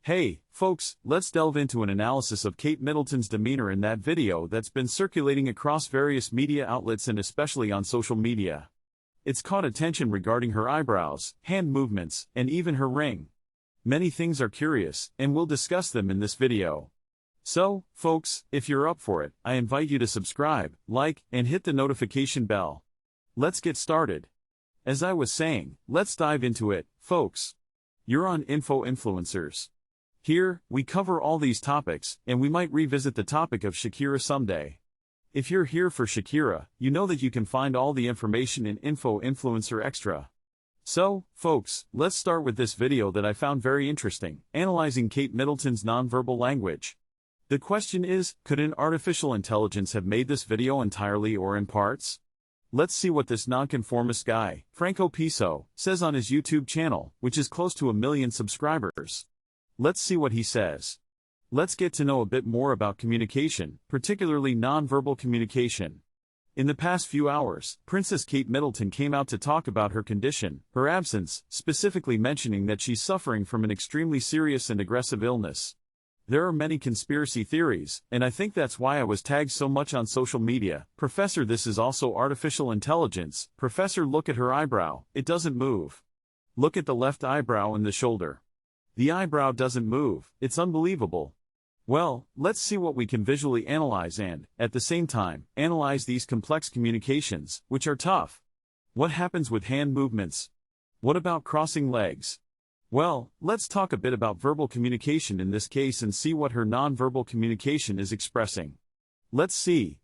Hey, folks, let's delve into an analysis of Kate Middleton's demeanor in that video that's been circulating across various media outlets and especially on social media. It's caught attention regarding her eyebrows, hand movements, and even her ring. Many things are curious, and we'll discuss them in this video. So, folks, if you're up for it, I invite you to subscribe, like, and hit the notification bell. Let's get started. As I was saying, let's dive into it, folks. You're on Info Influencers. Here, we cover all these topics, and we might revisit the topic of Shakira someday. If you're here for Shakira, you know that you can find all the information in Info Influencer Extra. So, folks, let's start with this video that I found very interesting, analyzing Kate Middleton's nonverbal language. The question is, could an artificial intelligence have made this video entirely or in parts? Let's see what this nonconformist guy, Franco Piso, says on his YouTube channel, which is close to 1 million subscribers. Let's see what he says. Let's get to know a bit more about communication, particularly nonverbal communication. In the past few hours, Princess Kate Middleton came out to talk about her condition, her absence, specifically mentioning that she's suffering from an extremely serious and aggressive illness. There are many conspiracy theories, and I think that's why I was tagged so much on social media. Professor, this is also artificial intelligence. Professor, look at her eyebrow, it doesn't move. Look at the left eyebrow and the shoulder. The eyebrow doesn't move, it's unbelievable. Well, let's see what we can visually analyze and, at the same time, analyze these complex communications, which are tough. What happens with hand movements? What about crossing legs? Well, let's talk a bit about verbal communication in this case and see what her nonverbal communication is expressing. Let's see.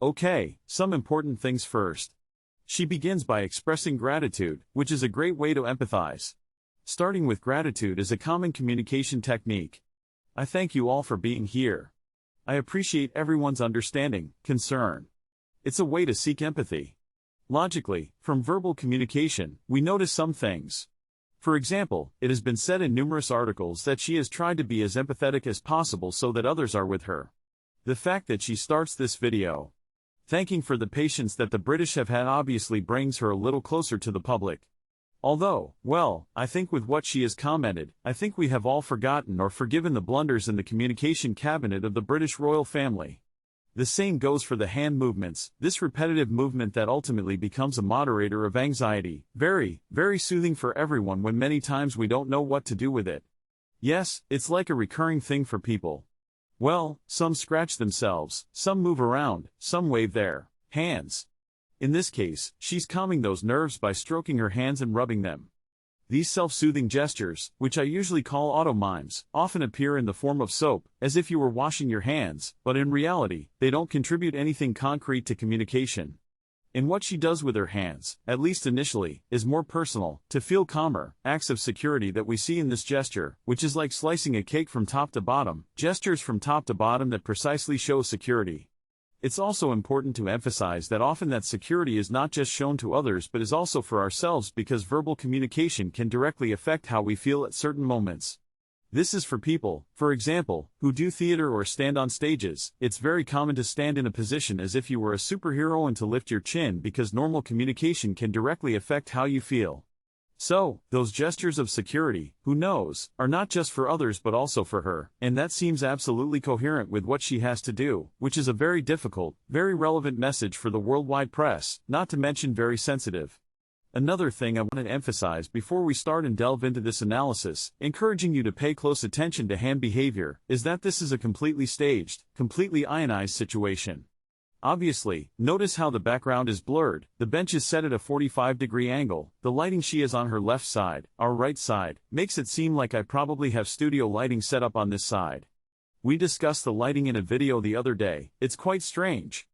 Okay, some important things first. She begins by expressing gratitude, which is a great way to empathize. Starting with gratitude is a common communication technique. I thank you all for being here. I appreciate everyone's understanding, concern. It's a way to seek empathy. Logically, from verbal communication, we notice some things. For example, it has been said in numerous articles that she has tried to be as empathetic as possible so that others are with her. The fact that she starts this video thanking for the patience that the British have had obviously brings her a little closer to the public. Although, well, I think with what she has commented, I think we have all forgotten or forgiven the blunders in the communication cabinet of the British royal family. The same goes for the hand movements, this repetitive movement that ultimately becomes a moderator of anxiety, very soothing for everyone when many times we don't know what to do with it. Yes, it's like a recurring thing for people. Well, some scratch themselves, some move around, some wave their hands. In this case, she's calming those nerves by stroking her hands and rubbing them. These self-soothing gestures, which I usually call auto-mimes, often appear in the form of soap, as if you were washing your hands, but in reality, they don't contribute anything concrete to communication. And what she does with her hands, at least initially, is more personal, to feel calmer, acts of security that we see in this gesture, which is like slicing a cake from top to bottom, gestures from top to bottom that precisely show security. It's also important to emphasize that often that security is not just shown to others but is also for ourselves because verbal communication can directly affect how we feel at certain moments. This is for people, for example, who do theater or stand on stages. It's very common to stand in a position as if you were a superhero and to lift your chin because normal communication can directly affect how you feel. So, those gestures of security, who knows, are not just for others but also for her, and that seems absolutely coherent with what she has to do, which is a very difficult, very relevant message for the worldwide press, not to mention very sensitive. Another thing I want to emphasize before we start and delve into this analysis, encouraging you to pay close attention to hand behavior, is that this is a completely staged, completely ionized situation. Obviously, notice how the background is blurred, the bench is set at a 45-degree angle, the lighting she is on her left side, our right side, makes it seem like I probably have studio lighting set up on this side. We discussed the lighting in a video the other day, it's quite strange.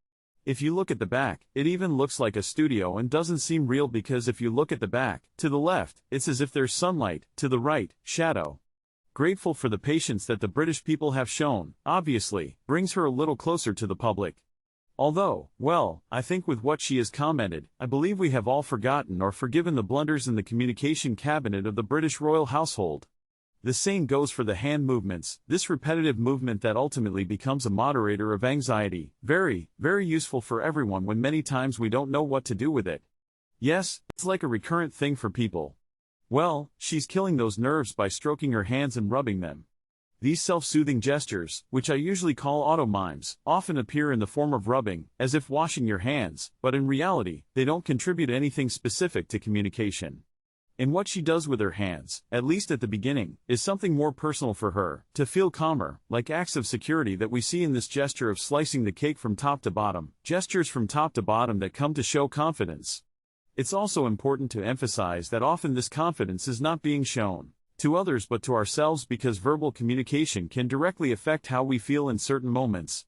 If you look at the back, it even looks like a studio and doesn't seem real because if you look at the back, to the left, it's as if there's sunlight, to the right, shadow. Grateful for the patience that the British people have shown, obviously, brings her a little closer to the public. Although, well, I think with what she has commented, I believe we have all forgotten or forgiven the blunders in the communication cabinet of the British royal household. The same goes for the hand movements, this repetitive movement that ultimately becomes a moderator of anxiety, very useful for everyone when many times we don't know what to do with it. Yes, it's like a recurrent thing for people. Well, she's killing those nerves by stroking her hands and rubbing them. These self-soothing gestures, which I usually call auto-mimes, often appear in the form of rubbing, as if washing your hands, but in reality, they don't contribute anything specific to communication. And what she does with her hands, at least at the beginning, is something more personal for her, to feel calmer, like acts of security that we see in this gesture of slicing the cake from top to bottom, gestures from top to bottom that come to show confidence. It's also important to emphasize that often this confidence is not being shown to others but to ourselves, because verbal communication can directly affect how we feel in certain moments.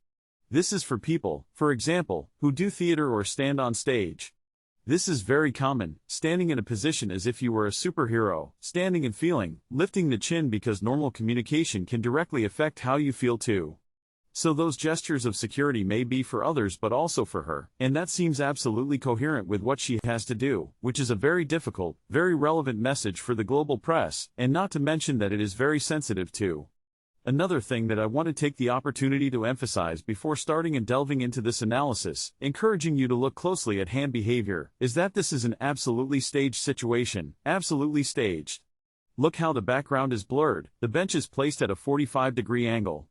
This is for people, for example, who do theater or stand on stage. This is very common, standing in a position as if you were a superhero, standing and feeling, lifting the chin, because normal communication can directly affect how you feel too. So those gestures of security may be for others but also for her, and that seems absolutely coherent with what she has to do, which is a very difficult, very relevant message for the global press, and not to mention that it is very sensitive too. Another thing that I want to take the opportunity to emphasize before starting and delving into this analysis, encouraging you to look closely at hand behavior, is that this is an absolutely staged situation, absolutely staged. Look how the background is blurred, the bench is placed at a 45-degree angle.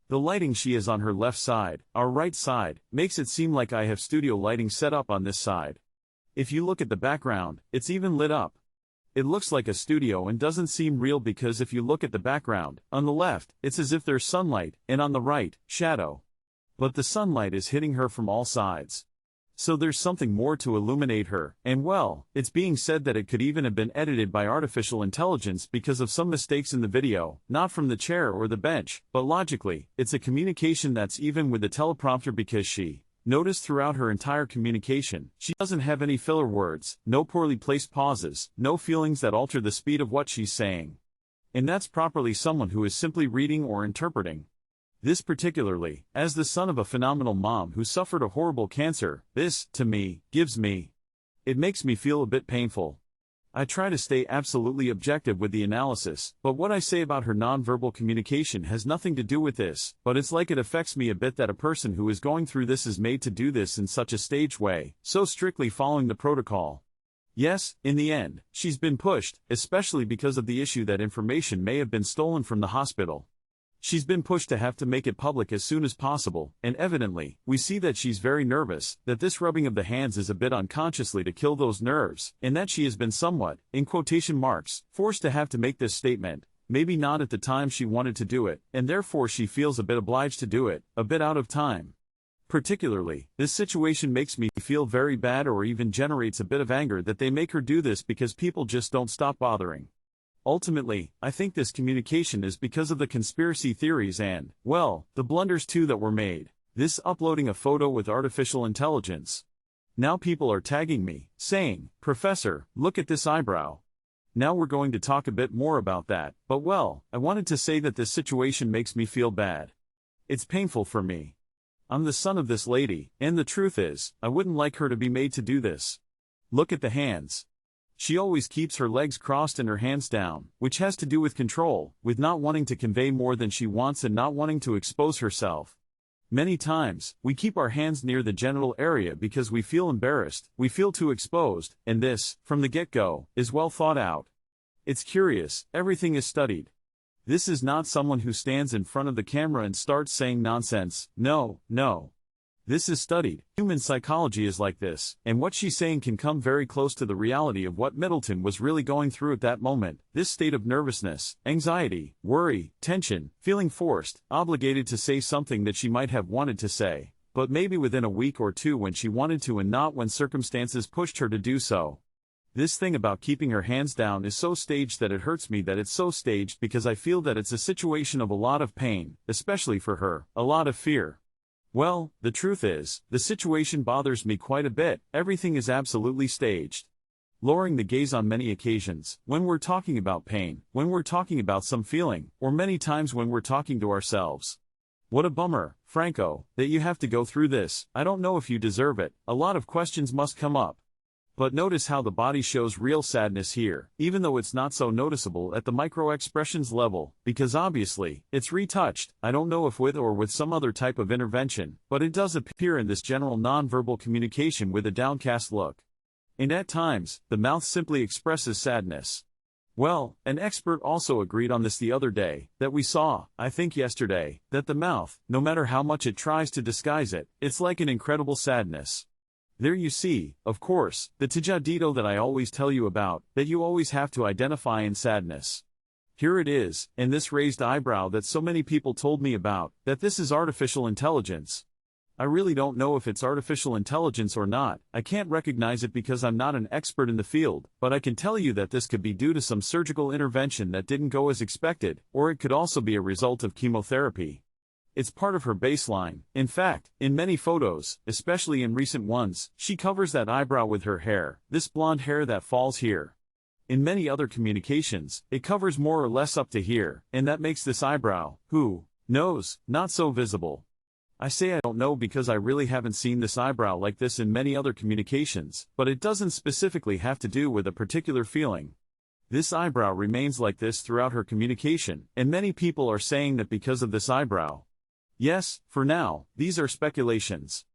The lighting she is on her left side, our right side, makes it seem like I have studio lighting set up on this side. If you look at the background, it's even lit up. It looks like a studio and doesn't seem real, because if you look at the background, on the left, it's as if there's sunlight, and on the right, shadow. But the sunlight is hitting her from all sides. So there's something more to illuminate her, and well, it's being said that it could even have been edited by artificial intelligence because of some mistakes in the video, not from the chair or the bench, but logically, it's a communication that's even with the teleprompter, because notice throughout her entire communication, she doesn't have any filler words, no poorly placed pauses, no feelings that alter the speed of what she's saying. And that's properly someone who is simply reading or interpreting. This particularly, as the son of a phenomenal mom who suffered a horrible cancer, this, to me, it makes me feel a bit painful. I try to stay absolutely objective with the analysis, but what I say about her nonverbal communication has nothing to do with this, but it's like it affects me a bit that a person who is going through this is made to do this in such a staged way, so strictly following the protocol. Yes, in the end, she's been pushed, especially because of the issue that information may have been stolen from the hospital. She's been pushed to have to make it public as soon as possible, and evidently, we see that she's very nervous, that this rubbing of the hands is a bit unconsciously to kill those nerves, and that she has been somewhat, in quotation marks, forced to have to make this statement, maybe not at the time she wanted to do it, and therefore she feels a bit obliged to do it, a bit out of time. Particularly, this situation makes me feel very bad, or even generates a bit of anger that they make her do this because people just don't stop bothering. Ultimately, I think this communication is because of the conspiracy theories and, well, the blunders too that were made. This uploading a photo with artificial intelligence. Now people are tagging me, saying, "Professor, look at this eyebrow." Now we're going to talk a bit more about that, but well, I wanted to say that this situation makes me feel bad. It's painful for me. I'm the son of this lady, and the truth is, I wouldn't like her to be made to do this. Look at the hands. She always keeps her legs crossed and her hands down, which has to do with control, with not wanting to convey more than she wants and not wanting to expose herself. Many times, we keep our hands near the genital area because we feel embarrassed, we feel too exposed, and this, from the get-go, is well thought out. It's curious, everything is studied. This is not someone who stands in front of the camera and starts saying nonsense. No. This is studied. Human psychology is like this, and what she's saying can come very close to the reality of what Middleton was really going through at that moment, this state of nervousness, anxiety, worry, tension, feeling forced, obligated to say something that she might have wanted to say, but maybe within a week or two when she wanted to and not when circumstances pushed her to do so. This thing about keeping her hands down is so staged that it hurts me that it's so staged, because I feel that it's a situation of a lot of pain, especially for her, a lot of fear. Well, the truth is, the situation bothers me quite a bit. Everything is absolutely staged. Lowering the gaze on many occasions, when we're talking about pain, when we're talking about some feeling, or many times when we're talking to ourselves. What a bummer, Franco, that you have to go through this. I don't know if you deserve it. A lot of questions must come up. But notice how the body shows real sadness here, even though it's not so noticeable at the micro-expressions level, because obviously, it's retouched. I don't know if with or with some other type of intervention, but it does appear in this general nonverbal communication with a downcast look. And at times, the mouth simply expresses sadness. Well, an expert also agreed on this the other day, that we saw, I think yesterday, that the mouth, no matter how much it tries to disguise it, it's like an incredible sadness. There you see, of course, the tajadito that I always tell you about, that you always have to identify in sadness. Here it is, and this raised eyebrow that so many people told me about, that this is artificial intelligence. I really don't know if it's artificial intelligence or not. I can't recognize it because I'm not an expert in the field, but I can tell you that this could be due to some surgical intervention that didn't go as expected, or it could also be a result of chemotherapy. It's part of her baseline. In fact, in many photos, especially in recent ones, she covers that eyebrow with her hair, this blonde hair that falls here. In many other communications, it covers more or less up to here, and that makes this eyebrow, who knows, not so visible. I say I don't know because I really haven't seen this eyebrow like this in many other communications, but it doesn't specifically have to do with a particular feeling. This eyebrow remains like this throughout her communication, and many people are saying that because of this eyebrow. Yes, for now, these are speculations.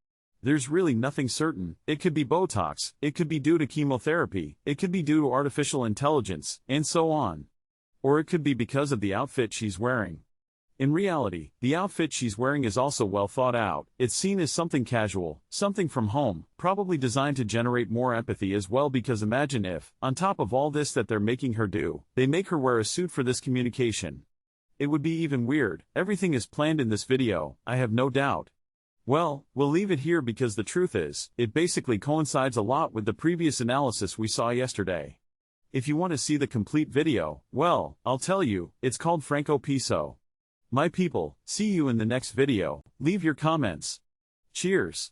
There's really nothing certain. It could be Botox, it could be due to chemotherapy, it could be due to artificial intelligence, and so on. Or it could be because of the outfit she's wearing. In reality, the outfit she's wearing is also well thought out. It's seen as something casual, something from home, probably designed to generate more empathy as well, because imagine if, on top of all this that they're making her do, they make her wear a suit for this communication. It would be even weird. Everything is planned in this video, I have no doubt. Well, we'll leave it here because the truth is, it basically coincides a lot with the previous analysis we saw yesterday. If you want to see the complete video, well, I'll tell you, it's called Franco Piso. My people, see you in the next video. Leave your comments. Cheers.